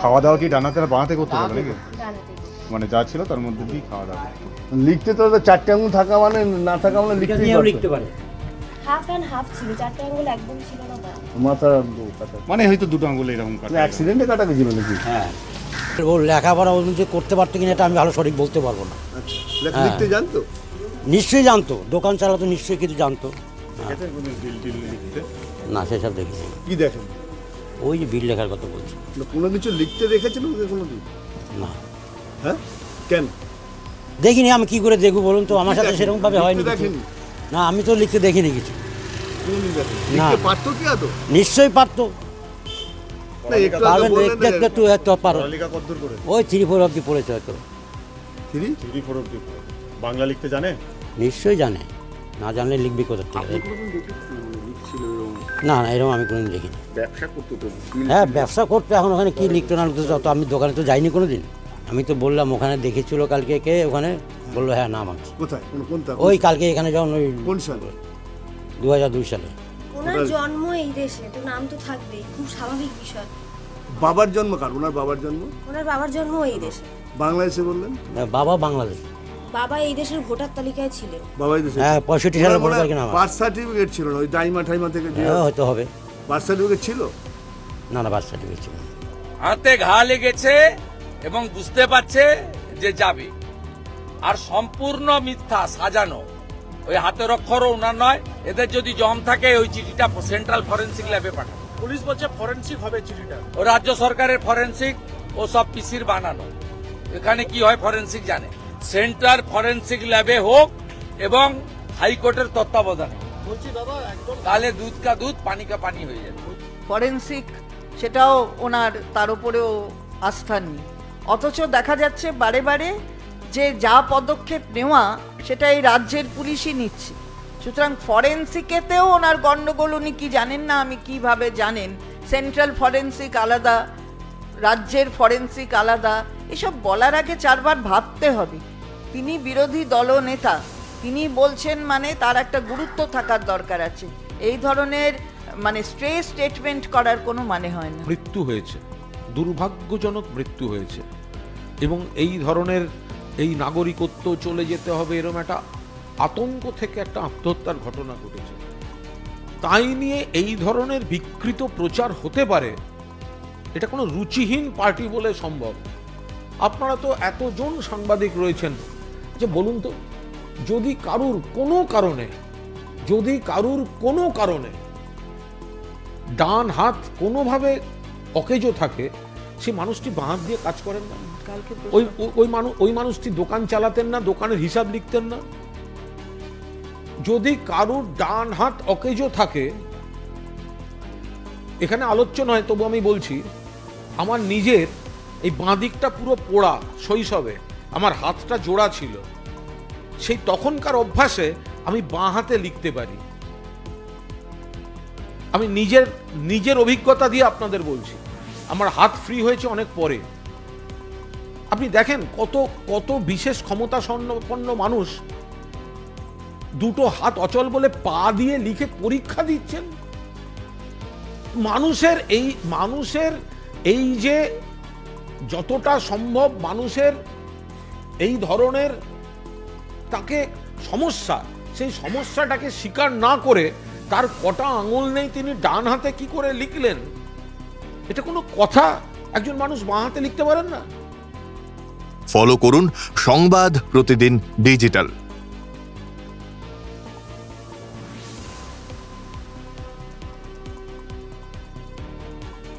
খাওয়া দাওয়া কি ডানাতে আর বাঁহাতে করতে হবে নাকি? মানে যা ছিল তার মধ্যে দিয়ে খাওয়া দাওয়া লিখতে তো 4টে আঙুল থাকা মানে না থাকা মানে লিখতে পারে। হাফ এন্ড হাফ ছিল, 4টে আঙুল একদম ছিল না। মাথা মানে হয়তো 2টো আঙুল এরকম কাটা, অ্যাক্সিডেন্টে কাটা গেছিল নাকি? হ্যাঁ, ও লেখাপড়া যে করতে পারতো কিনা এটা আমি ভালো সঠিক বলতে পারবো না। লিখতে জানতো? নিশ্চয়ই জানতো, দোকান চালাতো নিশ্চয়ই, কিছু জানতো না। সেসব দেখেছি। কি দেখেন? ওই যে বিল লেখার কথা বলছি। কোনো কিছু লিখতে দেখেছেন কোনোদিন? না। হ্যাঁ, কেন দেখিনি? আমি কি করে দেখবো বলুন তো? আমার সাথে সেরকম ভাবে হয়নি। না, আমি তো লিখতে দেখিনি কিছু। না, নিশ্চয়ই পারতো। ওই 3-4 অবধি পড়েছে হয়তো। 3-4 অবধি বাংলা লিখতে জানে? নিশ্চয়ই জানে, না জানলে লিখবি কোথা থেকে? না না, এরকম আমি কোনোদিন দেখিনি। ব্যবসা করতো তো? হ্যাঁ, ব্যবসা করতো। এখন ওখানে কি লিখতো না লিখতো তো আমি দোকানে তো যাইনি কোনোদিন। আমি তো বললাম ওখানে দেখেছিল কালকে কে, ওখানে বললো হ্যাঁ নাম আছে। কোথায়? ওই কালকে এখানে যখন ওই কোন সালে? 2002 সালে। ওনার জন্ম এই দেশে, তো নাম তো থাকবেই, খুব স্বাভাবিক বিষয়। বাবার জন্ম কার? ওনার বাবার জন্ম? ওনার বাবার জন্ম এই দেশে। বাংলাদেশে বললেন? বাবা বাংলাদেশ। বাবা এই দেশের ভোটার তালিকায় ছিলেন। বাবা এই দেশে? হ্যাঁ, 65 সালে ভোটার তালিকা। বার্থ সার্টিফিকেট ছিল না? ওই দাইমা ঠাইমা থেকে যে হয়তো হবে। বার্থ সার্টিফিকেট ছিল? না না, বার্থ সার্টিফিকেট ছিল না। হাতে ঘা লেগেছে এবং বুঝতে পারছে যে যাবে, আর সম্পূর্ণ মিথ্যা সাজানো। ওই হাতের অক্ষরও ওনার নয়। এদের যদি জম থাকে ওই চিঠিটা সেন্ট্রাল ফরেন্সিক ল্যাবে পাঠানো। পুলিশ বলছে ফরেন্সিক হবে চিঠিটা। ও রাজ্য সরকারের ফরেন্সিক, ও সব পিসির বানানো। এখানে কি হয় ফরেন্সিক জানে। সেন্ট্রাল ফরেন্সিক ল্যাবে হোক এবং হাইকোর্টের তত্ত্বাবধানে, তাহলে দুধ কা দুধ পানি কা পানি হয়ে যাবে। ফরেন্সিক সেটাও ওনার, তার উপরেও আস্থা নেই। অথচ দেখা যাচ্ছে বারে বারে যে যা পদক্ষেপ নেওয়া সেটা এই রাজ্যের পুলিশই নিচ্ছে। সুতরাং ফরেন্সিকেতেও ওনার গণ্ডগোল, উনি কি জানেন না আমি কিভাবে জানেন? সেন্ট্রাল ফরেন্সিক আলাদা, রাজ্যের ফরেন্সিক আলাদা। এসব বলার আগে 4 বার ভাবতে হবে। তিনি বিরোধী দলনেতা, তিনি বলছেন মানে তার একটা গুরুত্ব থাকার দরকার আছে। এই ধরনের মানে স্ট্রে স্টেটমেন্ট করার কোনো মানে হয় না। মৃত্যু হয়েছে, দুর্ভাগ্যজনক মৃত্যু হয়েছে, এবং এই ধরনের এই নাগরিকত্ব চলে যেতে হবে এরকম একটা আতঙ্ক থেকে একটা আত্মহত্যার ঘটনা ঘটেছে। তাই নিয়ে এই ধরনের বিকৃত প্রচার হতে পারে, এটা কোনো রুচিহীন পার্টি বলে সম্ভব। আপনারা তো এতজন সাংবাদিক রয়েছেন, যে বলুন তো, যদি কারুর কোনো কারণে ডান হাত কোনোভাবে অকেজো থাকে, সে মানুষটি বাঁ হাত দিয়ে কাজ করেন না? ওই মানুষটি দোকান চালাতেন না, দোকানের হিসাব লিখতেন না? যদি কারুর ডান হাত অকেজো থাকে, এখানে আলোচ্য নয়, তবু আমি বলছি, আমার নিজের এই বাঁ দিকটা পুরো পোড়া। শৈশবে আমার হাতটা জোড়া ছিল, সেই তখনকার অভ্যাসে আমি বাঁ হাতে লিখতে পারি। আমি নিজের অভিজ্ঞতা দিয়ে আপনাদের বলছি। আমার হাত ফ্রি হয়েছে অনেক পরে। আপনি দেখেন কত বিশেষ ক্ষমতা সম্পন্ন মানুষ 2টো হাত অচল বলে পা দিয়ে লিখে পরীক্ষা দিচ্ছেন। মানুষের এই যে যতটা সম্ভব মানুষের এই ধরনের তাকে সমস্যা, সেই সমস্যাটাকে স্বীকার না করে তার কটা আঙুল নেই, তিনি ডান হাতে কি করে লিখলেন? এটা কোনো কথা? একজন মানুষ বাঁ হাতে লিখতে পারেন না? ফলো করুন সংবাদ প্রতিদিন ডিজিটাল।